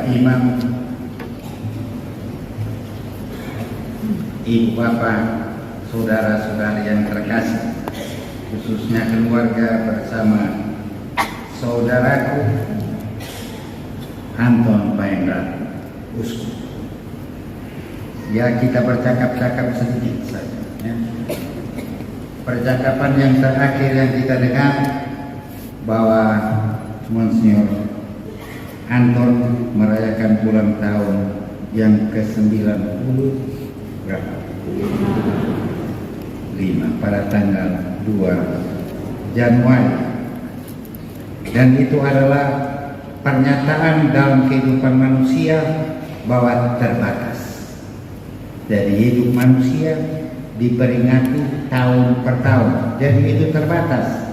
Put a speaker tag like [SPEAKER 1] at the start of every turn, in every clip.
[SPEAKER 1] Bapak Imam, Ibu Bapak, saudara-saudari yang terkasih, khususnya keluarga bersama saudaraku Anton Paendra, Uskup. Ya, kita bercakap-cakap sedikit saja. Ya. Percakapan yang terakhir yang kita dengar bahwa Monsignor Anton merayakan ulang tahun yang ke-90 berapa? 5 pada tanggal 2 Januari. Dan itu adalah pernyataan dalam kehidupan manusia bahwa terbatas. Jadi hidup manusia diperingati tahun per tahun. Jadi itu terbatas.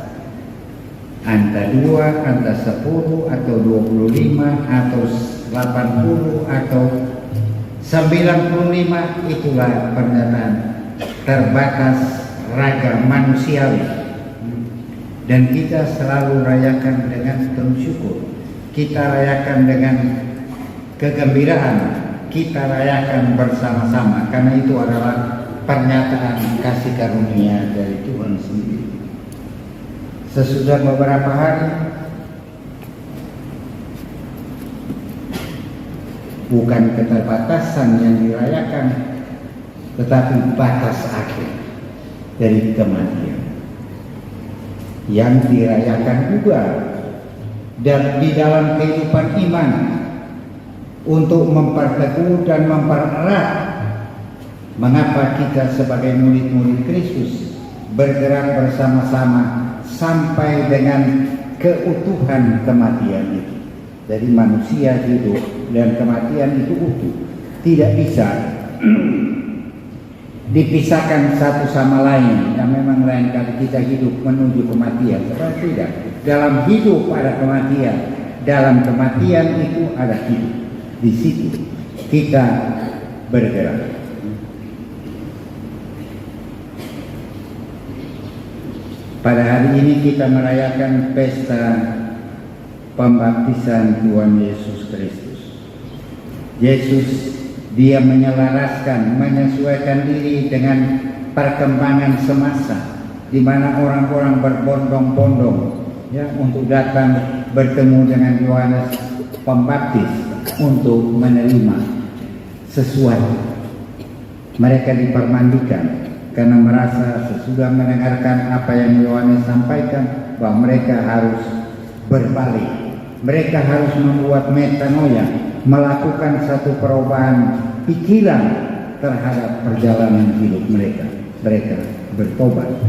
[SPEAKER 1] Anda 2, Anda 10, atau 25, atau 80, atau 95, itulah pernyataan terbatas ragam manusiawi. Dan kita selalu rayakan dengan penuh syukur. Kita rayakan dengan kegembiraan. Kita rayakan bersama-sama. Karena itu adalah pernyataan kasih karunia dari Tuhan sendiri. Sesudah beberapa hari, bukan keterbatasan yang dirayakan, tetapi batas akhir dari kematian yang dirayakan juga dan di dalam kehidupan iman untuk memperteguh dan mempererat mengapa kita sebagai murid-murid Kristus bergerak bersama-sama sampai dengan keutuhan kematian itu. Jadi manusia hidup dan kematian itu utuh, tidak bisa dipisahkan satu sama lain. Yang memang lain kali kita hidup menuju kematian, tetapi tidak. Dalam hidup ada kematian, dalam kematian itu ada hidup. Di situ kita bergerak. Pada hari ini kita merayakan pesta pembaptisan Tuhan Yesus Kristus. Yesus, dia menyelaraskan, menyesuaikan diri dengan perkembangan semasa, di mana orang-orang berbondong-bondong ya untuk datang bertemu dengan Yohanes Pembaptis untuk menerima sesuatu. Mereka dipermandikan karena merasa sesudah mendengarkan apa yang Yohanes sampaikan bahwa mereka harus berbalik. Mereka harus membuat metanoia, melakukan satu perubahan pikiran terhadap perjalanan hidup mereka. Mereka bertobat.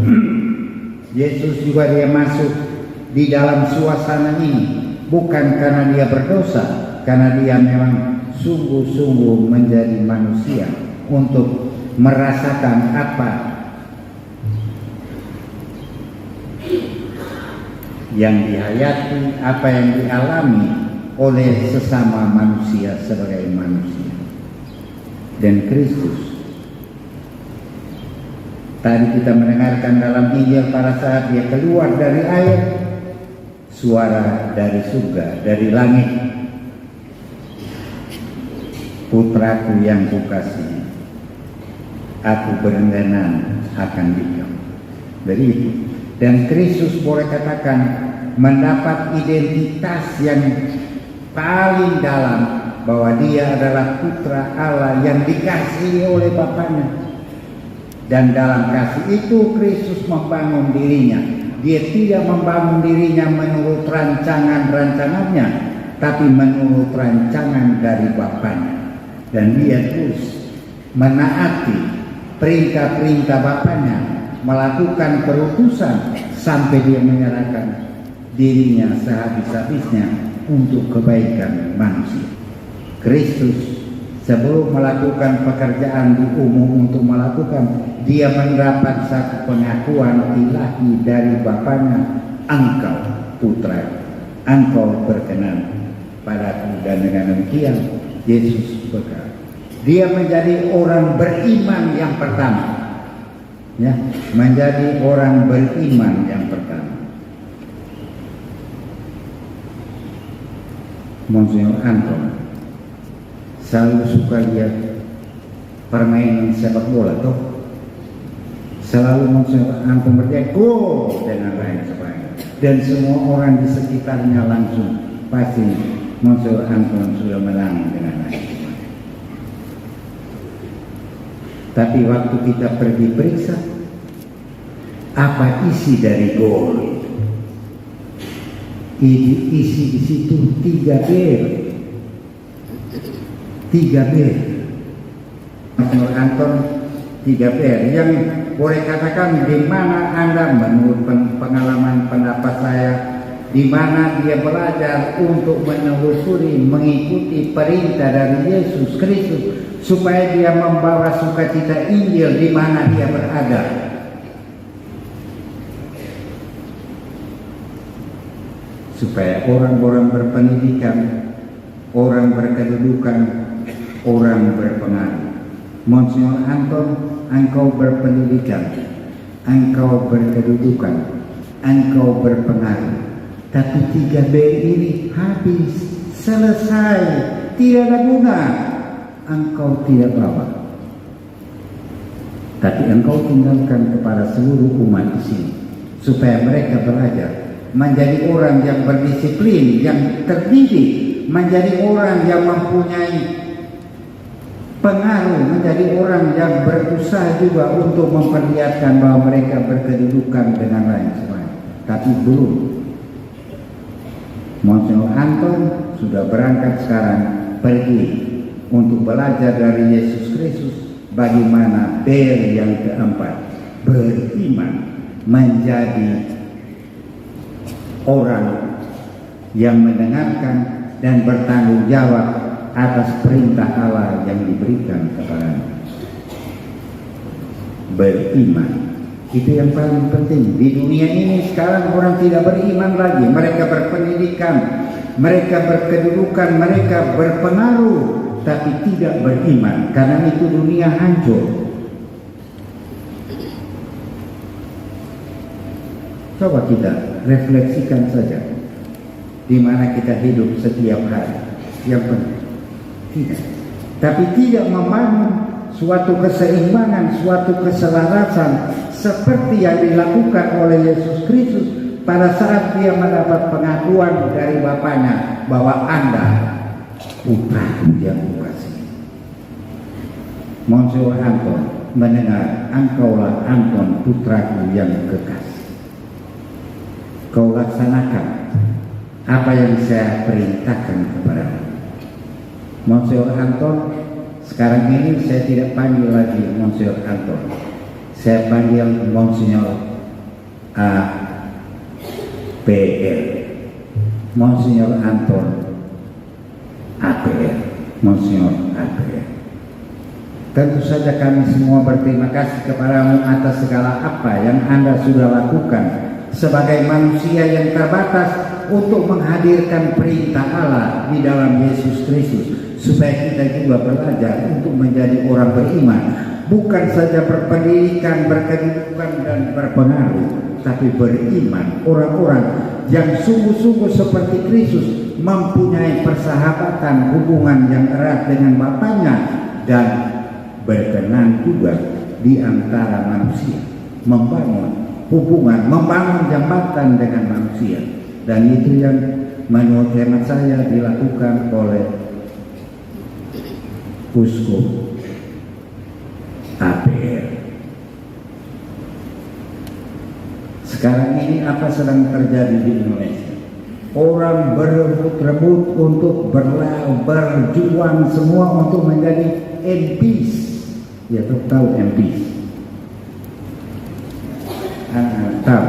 [SPEAKER 1] Yesus juga dia masuk di dalam suasana ini bukan karena dia berdosa, karena dia memang sungguh-sungguh menjadi manusia untuk merasakan apa yang dihayati, apa yang dialami oleh sesama manusia sebagai manusia. Dan Kristus, tadi kita mendengarkan dalam Injil pada saat dia keluar dari air, suara dari surga, dari langit, putraku yang kukasihi, aku berkenan akan dikau. Dari itu, dan Kristus boleh katakan mendapat identitas yang paling dalam bahwa dia adalah putra Allah yang dikasihi oleh Bapaknya. Dan dalam kasih itu Kristus membangun dirinya. Dia tidak membangun dirinya menurut rancangan-rancangannya, tapi menurut rancangan dari Bapaknya. Dan dia terus menaati perintah-perintah Bapaknya, melakukan perutusan sampai dia menyerahkan dirinya sehabis-habisnya untuk kebaikan manusia. Kristus sebelum melakukan pekerjaan di umum untuk melakukan, dia mendapat satu pengakuan ilahi dari Bapaknya, engkau putra, engkau berkenan padaku. Dan dengan demikian Yesus berkata, dia menjadi orang beriman yang pertama, ya, menjadi orang beriman yang pertama. Monsignor Anton selalu suka lihat permainan sepak bola toh, selalu Monsignor Anton berjaya gol dengan lain sebagainya, dan semua orang di sekitarnya langsung pasti Monsignor Anton sudah menang dengan lain sebagainya. Tapi waktu kita pergi periksa apa isi dari gol itu, isi di situ 3 bel. Monsignor Anton 3 bel yang boleh katakan di mana Anda menurut pengalaman pendapat saya, di mana dia belajar untuk menelusuri mengikuti perintah dari Yesus Kristus supaya dia membawa sukacita Injil di mana dia berada. Supaya orang-orang berpendidikan, orang berkedudukan, orang berpengaruh. Monsignor Anton, engkau berpendidikan, engkau berkedudukan, engkau berpengaruh. Tapi 3 B ini habis, selesai, tidak ada guna. Engkau tidak bawa. Tapi engkau tinggalkan kepada seluruh umat di sini supaya mereka belajar menjadi orang yang berdisiplin, yang terdidik, menjadi orang yang mempunyai pengaruh, menjadi orang yang berusaha juga untuk memperlihatkan bahwa mereka berkedudukan dengan lain sebagainya. Tapi belum. Monsignor Anton sudah berangkat sekarang pergi untuk belajar dari Yesus Kristus bagaimana bel yang keempat, beriman, menjadi orang yang mendengarkan dan bertanggung jawab atas perintah Allah yang diberikan kepadanya. Beriman, itu yang paling penting. Di dunia ini sekarang orang tidak beriman lagi. Mereka berpendidikan, mereka berkedudukan, mereka berpengaruh, tapi tidak beriman, karena itu dunia hancur. Coba kita refleksikan saja di mana kita hidup setiap hari. Yang penting tidak, tapi tidak membangun suatu keseimbangan, suatu keselarasan seperti yang dilakukan oleh Yesus Kristus pada saat dia mendapat pengakuan dari Bapaknya bahwa Anda putraku yang kukasihi. Monsignor Anton mendengar, engkaulah Anton putraku yang kekasih. Kau laksanakan apa yang saya perintahkan kepadamu. Monsignor Anton, sekarang ini saya tidak panggil lagi Monsignor Anton. Saya panggil Monsignor APR. Monsignor Anton APR, Monsignor APR. Tentu saja kami semua berterima kasih kepadamu atas segala apa yang Anda sudah lakukan sebagai manusia yang terbatas untuk menghadirkan perintah Allah di dalam Yesus Kristus, supaya kita juga belajar untuk menjadi orang beriman, bukan saja berpendidikan, berkedudukan dan berpengaruh, tapi beriman, orang-orang yang sungguh-sungguh seperti Kristus, mempunyai persahabatan, hubungan yang erat dengan Bapaknya, dan berkenan juga di antara manusia, membangun hubungan, membangun jambatan dengan manusia. Dan itu yang menurut hemat saya dilakukan oleh Uskup APR. Sekarang ini apa sedang terjadi di Indonesia? Orang berebut-rebut untuk berjuang semua untuk menjadi MPs. Ya, tahu MPs? Tahu.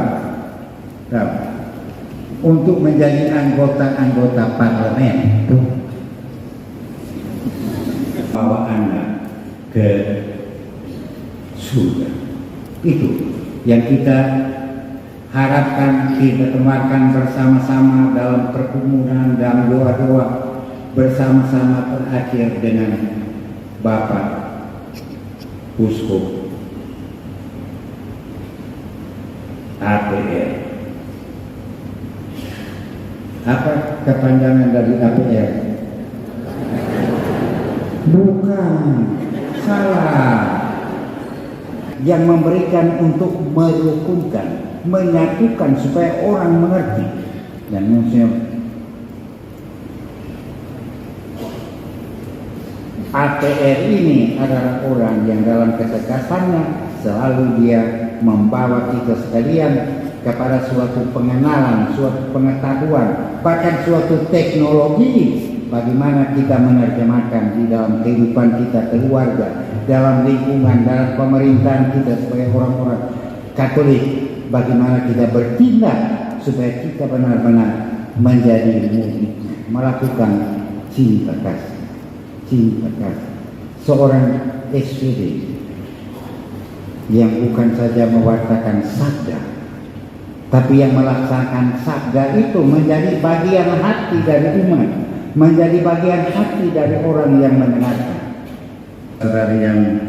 [SPEAKER 1] Untuk menjadi anggota parlemen itu bawa Anda ke surga. Itu yang kita harapkan, kita kemarkan bersama-sama dalam pergumulan dan doa-doa bersama-sama terakhir dengan Bapak Uskup APR. Apa kepanjangan dari APR? Bukan, salah. Yang memberikan untuk merukunkan, menyatukan supaya orang mengerti. Dan maksudnya ATR ini adalah orang yang dalam ketegasannya selalu dia membawa kita sekalian kepada suatu pengenalan, suatu pengetahuan, bahkan suatu teknologi bagaimana kita menerjemahkan di dalam kehidupan kita keluarga, dalam lingkungan, dalam pemerintahan kita sebagai orang-orang Katolik, bagaimana kita bertindak supaya kita benar-benar menjadi murid, melakukan cinta kasih. Cinta kasih. Seorang SPD yang bukan saja mewartakan sabda, tapi yang melaksanakan sabda itu menjadi bagian hati dari umat, menjadi bagian hati dari orang yang mendengarkan. Saudara yang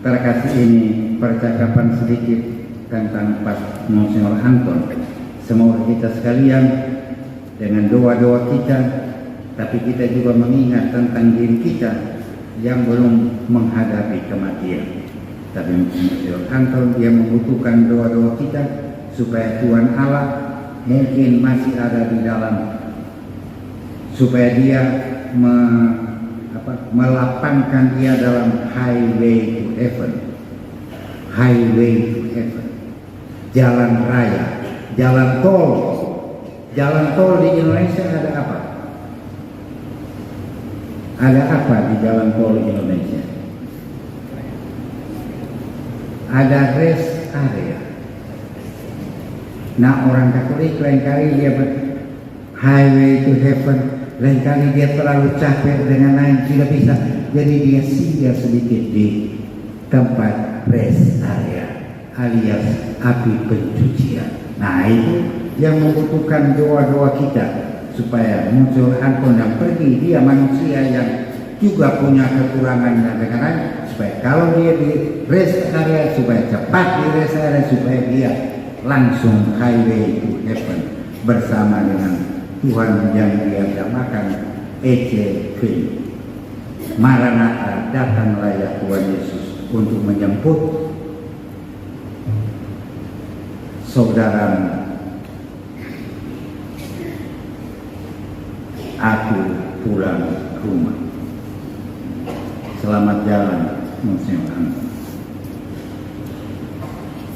[SPEAKER 1] terkasih, ini percakapan sedikit tentang Pak Monsignor Anton. Semoga kita sekalian dengan doa-doa kita, tapi kita juga mengingat tentang diri kita yang belum menghadapi kematian. Tapi Monsignor Anton dia membutuhkan doa-doa kita supaya Tuhan Allah mungkin masih ada di dalam, supaya dia melapangkan dia dalam highway to heaven. Highway to heaven, jalan raya, jalan tol. Jalan tol di Indonesia ada apa? Ada apa di jalan tol Indonesia? Ada rest area. Nah, orang Katolik lain kali dia highway to heaven, lain kali dia terlalu capek dengan lain tidak bisa, jadi dia singgah sedikit di tempat rest area alias api pencucian. Nah, itu yang membutuhkan doa-doa kita supaya muncul Anton yang pergi, dia manusia yang juga punya kekurangan dan lain-lain, supaya kalau dia di rest area supaya cepat di rest area, supaya dia langsung highway to heaven bersama dengan Tuhan yang dia namakan ECV. Maranatha, datanglah ya Tuhan Yesus, untuk menjemput saudara aku pulang rumah. Selamat jalan, Monsignor Anton.